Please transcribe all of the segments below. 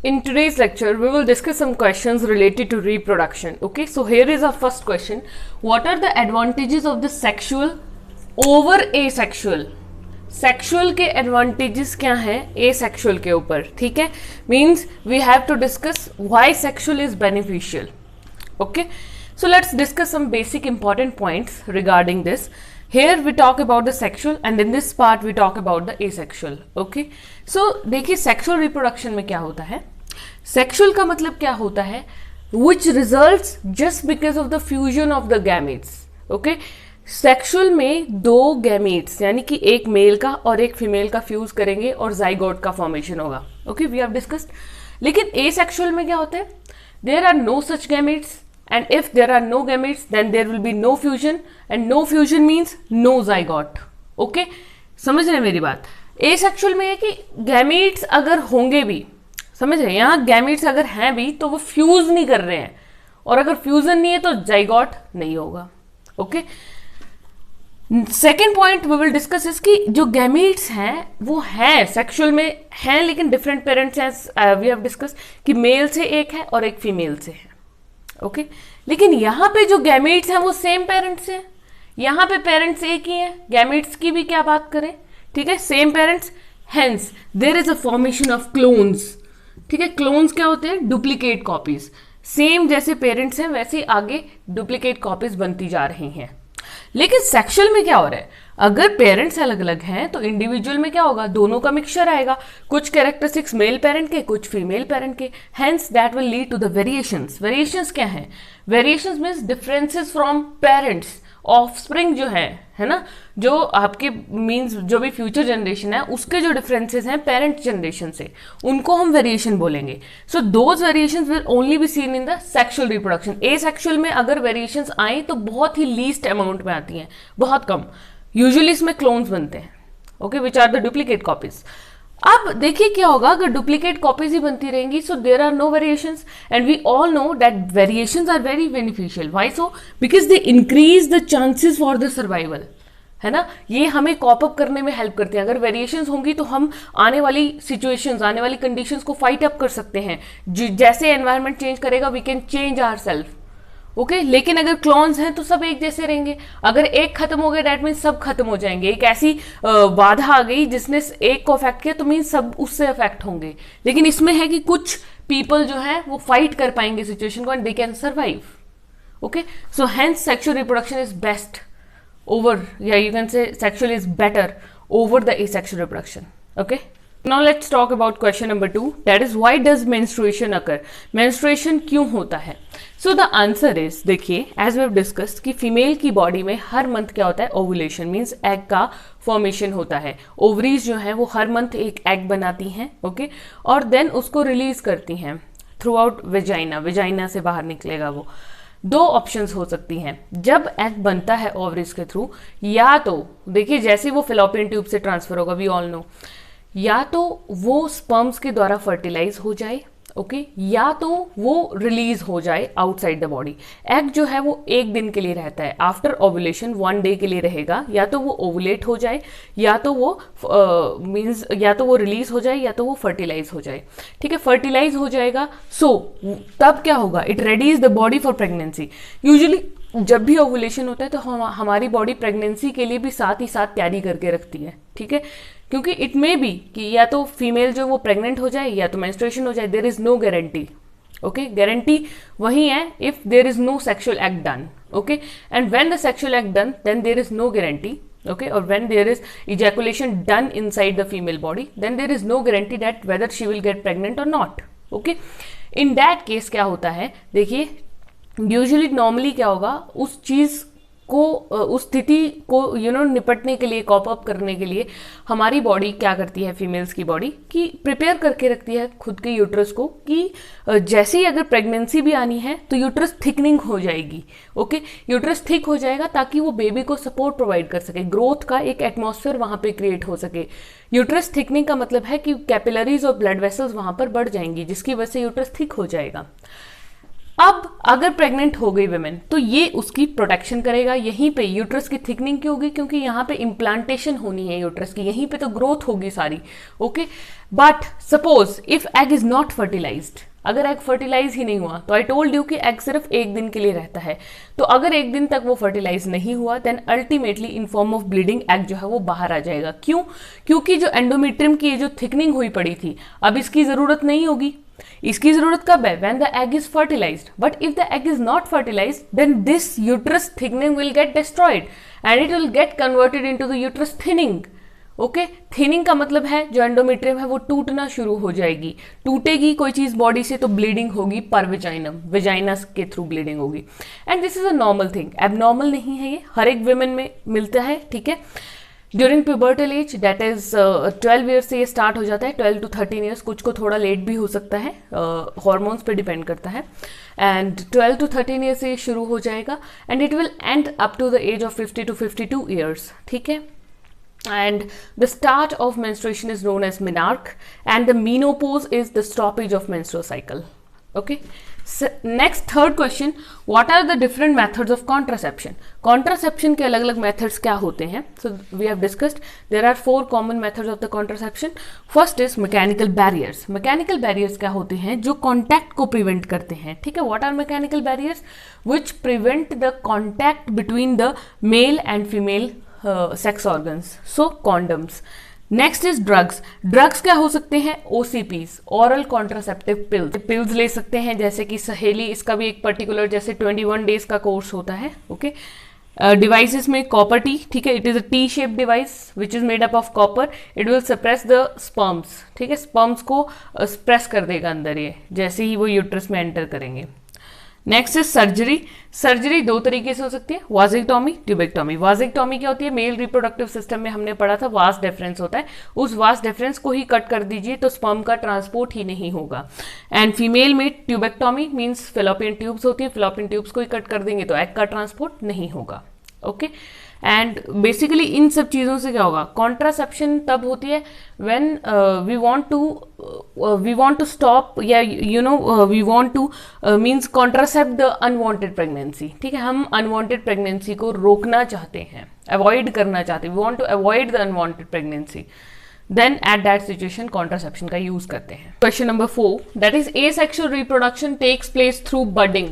In today's lecture, we will discuss some questions related to reproduction. Okay, so here is our first question. What are the advantages of the sexual over asexual? Sexual के advantages क्या हैं asexual के ऊपर, ठीक है. Means we have to discuss why sexual is beneficial. Okay, so let's discuss some basic important points regarding this. Here we talk about the sexual and in this part we talk about the asexual. Okay, so देखिए sexual reproduction में क्या होता है. Sexual का मतलब क्या होता है, which results just because of the fusion of the gametes. Okay, sexual में दो गैमेट्स यानी कि एक मेल का और एक फीमेल का फ्यूज करेंगे और जाइगोट का फॉर्मेशन होगा. Okay, we have discussed. लेकिन एसेक्सुअल में क्या होता है, there are no such gametes and if there are no gametes then there will be no fusion and no fusion means no zygote. Okay, समझ रहे हैं मेरी बात. एसेक्सुअल में है कि गैमेट्स अगर होंगे भी, समझ रहे हैं, यहाँ गैमेट्स अगर हैं भी तो वो फ्यूज नहीं कर रहे हैं, और अगर फ्यूजन नहीं है तो जाइगोट नहीं होगा. Okay, second point we will discuss इसकी जो गैमेट्स हैं वो हैं सेक्सुअल में हैं लेकिन डिफरेंट पेरेंट्स हैं. वी हैव डिस्कस कि मेल से एक है और एक फीमेल से है. ओके, लेकिन यहाँ पे जो गैमेट्स हैं वो सेम पेरेंट्स हैं. यहाँ पे पेरेंट्स एक ही हैं, गैमेट्स की भी क्या बात करें, ठीक है, same parents. Hence there is a formation of clones. ठीक है, क्लोन्स क्या होते हैं, डुप्लीकेट कॉपीज. सेम जैसे पेरेंट्स हैं वैसे आगे डुप्लीकेट कॉपीज बनती जा रही हैं. लेकिन सेक्सुअल में क्या हो रहा है, अगर पेरेंट्स अलग अलग हैं तो इंडिविजुअल में क्या होगा, दोनों का मिक्सचर आएगा. कुछ कैरेक्टरिस्टिक्स मेल पेरेंट के, कुछ फीमेल पेरेंट के. Hence that will lead to the variations. Variations क्या है, variations means differences from parents. Offspring जो है ना, जो आपके मींस जो भी फ्यूचर जनरेशन है उसके जो डिफरेंसेस हैं पेरेंट जनरेशन से, उनको हम वेरिएशन बोलेंगे. So those variations will only be seen in the sexual reproduction. Asexual में अगर वेरिएशंस आए तो बहुत ही लीस्ट अमाउंट में आती हैं, बहुत कम. यूजुअली इसमें क्लोन्स बनते हैं. Okay, which are the duplicate copies. अब देखिए क्या होगा अगर डुप्लीकेट कॉपीज ही बनती रहेंगी. So there are no variations and we all know that variations are very beneficial. Why so, because they increase the chances for the survival, है ना. ये हमें कॉप अप करने में हेल्प करते हैं. अगर वेरिएशंस होंगी तो हम आने वाली सिचुएशंस, आने वाली कंडीशंस को फाइट अप कर सकते हैं. जैसे एनवायरनमेंट चेंज करेगा we can change ourselves. Okay, लेकिन अगर क्लोन्स हैं तो सब एक जैसे रहेंगे. अगर एक खत्म हो गया दैट मीन सब खत्म हो जाएंगे. एक ऐसी बाधा आ गई जिसने एक को अफेक्ट किया तो मीन सब उससे अफेक्ट होंगे. लेकिन इसमें है कि कुछ पीपल जो है वो फाइट कर पाएंगे सिचुएशन को and they can survive. Okay, so hence sexual reproduction is best over, yeah, you can say sexual is better over the asexual reproduction. Okay, now let's talk about question number 2, that is why does menstruation occur. menstruation क्यों होता है. so the answer is, देखिए as we have discussed कि female की body में हर month क्या होता है, ओवुलेशन मीन्स एग का फॉर्मेशन होता है. ओवरीज जो है वो हर मंथ एक एग बनाती हैं. ओके, और देन उसको रिलीज करती हैं थ्रू आउट वेजाइना. वेजाइना से बाहर निकलेगा वो. दो ऑप्शंस हो सकती हैं जब एग बनता है ओवरीज के थ्रू. या तो देखिए जैसे वो फेलोपियन ट्यूब से ट्रांसफर होगा, वी ऑल नो, या तो वो स्पर्म्स के द्वारा फर्टिलाइज हो जाए. ओके, या तो वो रिलीज हो जाए आउटसाइड द बॉडी. एग जो है वो एक दिन के लिए रहता है. आफ्टर ओवुलेशन 1 डे के लिए रहेगा. या तो वो ओवुलेट हो जाए, या तो वो मींस या तो वो रिलीज हो जाए, या तो वो फर्टिलाइज हो जाए. ठीक है, फर्टिलाइज हो जाएगा. सो तब क्या होगा, it Reddy's the body for pregnancy. Usually जब भी ओवुलेशन होता है तो हमारी बॉडी प्रेगनेंसी के लिए भी साथ ही साथ तैयारी करके रखती है. ठीक है, क्योंकि इट मे बी कि या तो फीमेल जो वो प्रेग्नेंट हो जाए या तो मेंस्ट्रुएशन हो जाए. There is no guarantee. Okay, guarantee वही है if there is no sexual act done. Okay, and when the sexual act done then there is no guarantee. Okay, or when there is ejaculation done inside the female body then there is no guarantee that whether she will get pregnant or not. Okay, in that case क्या होता है, देखिए usually normally क्या होगा, उस चीज को, उस स्थिति को निपटने के लिए, कॉप अप करने के लिए हमारी बॉडी क्या करती है, फीमेल्स की बॉडी की प्रिपेयर करके रखती है खुद के यूट्रस को कि जैसे ही अगर प्रेगनेंसी भी आनी है तो यूट्रस थिकनिंग हो जाएगी. ओके, यूट्रस थिक हो जाएगा ताकि वो बेबी को सपोर्ट प्रोवाइड कर सके, ग्रोथ का एक एटमॉस्फेयर वहां पे क्रिएट हो सके. यूट्रस थिकनिंग का मतलब है कि कैपिलरीज और ब्लड वेसल्स वहां पर बढ़ जाएंगी जिसकी वजह से यूट्रस थिक हो जाएगा. अब अगर प्रेग्नेंट हो गई वुमेन तो ये उसकी प्रोटेक्शन करेगा। यहीं पे यूट्रस की थिकनिंग क्यों होगी, क्योंकि यहाँ पे इम्प्लांटेशन होनी है यूट्रस की, यहीं पे तो ग्रोथ होगी सारी। Okay, but suppose if egg is not fertilized, अगर एग फर्टिलाइज ही नहीं हुआ, तो आई टोल्ड यू कि एग सिर्फ एक दिन के लिए रहता है, तो अगर एक दिन तक वो फर्टिलाइज नहीं हुआ then ultimately in form of bleeding egg जो है वो बाहर आ जाएगा। क्यों? क्योंकि जो एंडोमेट्रियम की जो थिकनिंग हुई पड़ी थी, अब इसकी जरूरत नहीं होगी। इसकी जरूरत कब है? When the egg is fertilized. But if the egg is not fertilized then this uterus thickening will get destroyed and it will get converted into the uterus thinning. Okay, thinning का मतलब है जो एंडोमेट्रियम है वो टूटना शुरू हो जाएगी। टूटेगी कोई चीज बॉडी से तो ब्लीडिंग होगी पर विजाइनम, विजाइना के थ्रू ब्लीडिंग होगी। And this is a normal thing, abnormal नहीं है ये, हर एक वुमेन में मिलता है। ठीक है, during pubertal age that is 12 years से ये स्टार्ट हो जाता है, 12 to 13 ईयर्स, कुछ को थोड़ा लेट भी हो सकता है, हॉर्मोन्स पे डिपेंड करता है। एंड 12 to 13 ईयर्स से ये शुरू हो जाएगा and it will end up to the age of 50 to 52 years. ठीक है, and the start of menstruation is known as menarche and the menopause is the stoppage of menstrual cycle. Okay, so next third question, what are the different methods of contraception? Contraception के अलग अलग methods क्या होते हैं? So we have discussed there are 4 common methods of the contraception. First is mechanical barriers. Mechanical barriers क्या होते हैं? जो contact को prevent करते हैं। ठीक है, what are mechanical barriers? Which prevent the contact between the male and female sex organs, so condoms. Next is drugs. Drugs क्या हो सकते हैं? OCPs, oral contraceptive pills. Pills ले सकते हैं जैसे कि सहेली, इसका भी एक पर्टिकुलर जैसे 21 डेज का कोर्स होता है। ओके, डिवाइसेस में कॉपर टी, ठीक है, it is a T shape device which is made up of copper, it will suppress the sperms. ठीक है, स्पर्म्स को सप्रेस कर देगा अंदर ये, जैसे ही वो यूट्रस में एंटर करेंगे। Next is surgery. सर्जरी 2 तरीके से हो सकती है, वाजेक्टोमी, ट्यूबेक्टोमी। वाजेक्टोमी क्या होती है? मेल रिप्रोडक्टिव सिस्टम में हमने पढ़ा था वास डिफरेंस होता है, उस वास डिफरेंस को ही कट कर दीजिए तो स्पर्म का ट्रांसपोर्ट ही नहीं होगा। एंड फीमेल में ट्यूबेक्टोमी मीन्स फिलोपियन ट्यूब्स होती है, फिलोपियन ट्यूब्स को ही कट कर देंगे तो एग का ट्रांसपोर्ट नहीं होगा। ओके, एंड बेसिकली इन सब चीज़ों से क्या होगा? कॉन्ट्रासेप्शन तब होती है when we want to stop या we want to means contracept the unwanted pregnancy. ठीक है, हम अनवांटेड प्रेगनेंसी को रोकना चाहते हैं, अवॉइड करना चाहते हैं, we want to avoid the unwanted pregnancy, then at that situation contraception का यूज करते हैं। Question number 4, that is asexual reproduction takes place through budding.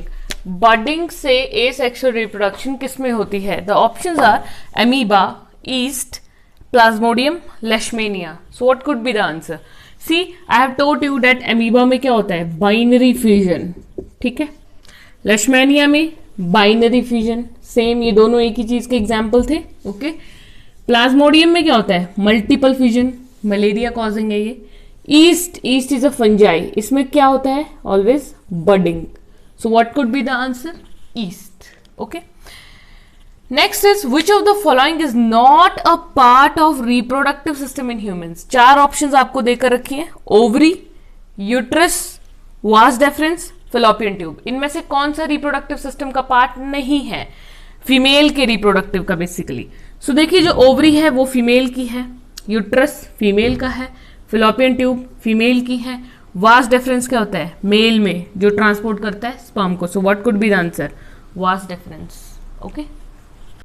Budding से एसेक्सुअल रिप्रोडक्शन किस में होती है? The options are Amoeba, yeast, Plasmodium, Leishmania. So what could be the answer? C, I have told you that Amoeba में क्या होता है? Binary fusion. ठीक है, लेशमेनिया में बाइनरी फ्यूजन, सेम, ये दोनों एक ही चीज के एग्जाम्पल थे। ओके, प्लाज्मोडियम में क्या होता है? मल्टीपल फ्यूजन, मलेरिया कॉजिंग है ये। ईस्ट इज अ फंजाई, इसमें क्या होता है? Always budding. So what could be the answer? East. Okay. Next is which of the following is not a part of reproductive system in humans? 4 options आपको देकर रखी हैं, ovary, uterus, vas deferens, fallopian tube. इनमें से कौन सा reproductive system का part नहीं है? फीमेल के रिप्रोडक्टिव का बेसिकली। सो देखिए, जो ओवरी है वो फीमेल की है, यूट्रस फीमेल का है, फिलोपियन ट्यूब फीमेल की है, वास डिफरेंस क्या होता है? मेल में जो ट्रांसपोर्ट करता है स्पर्म को। सो what could be the answer? Vas deferens. Okay.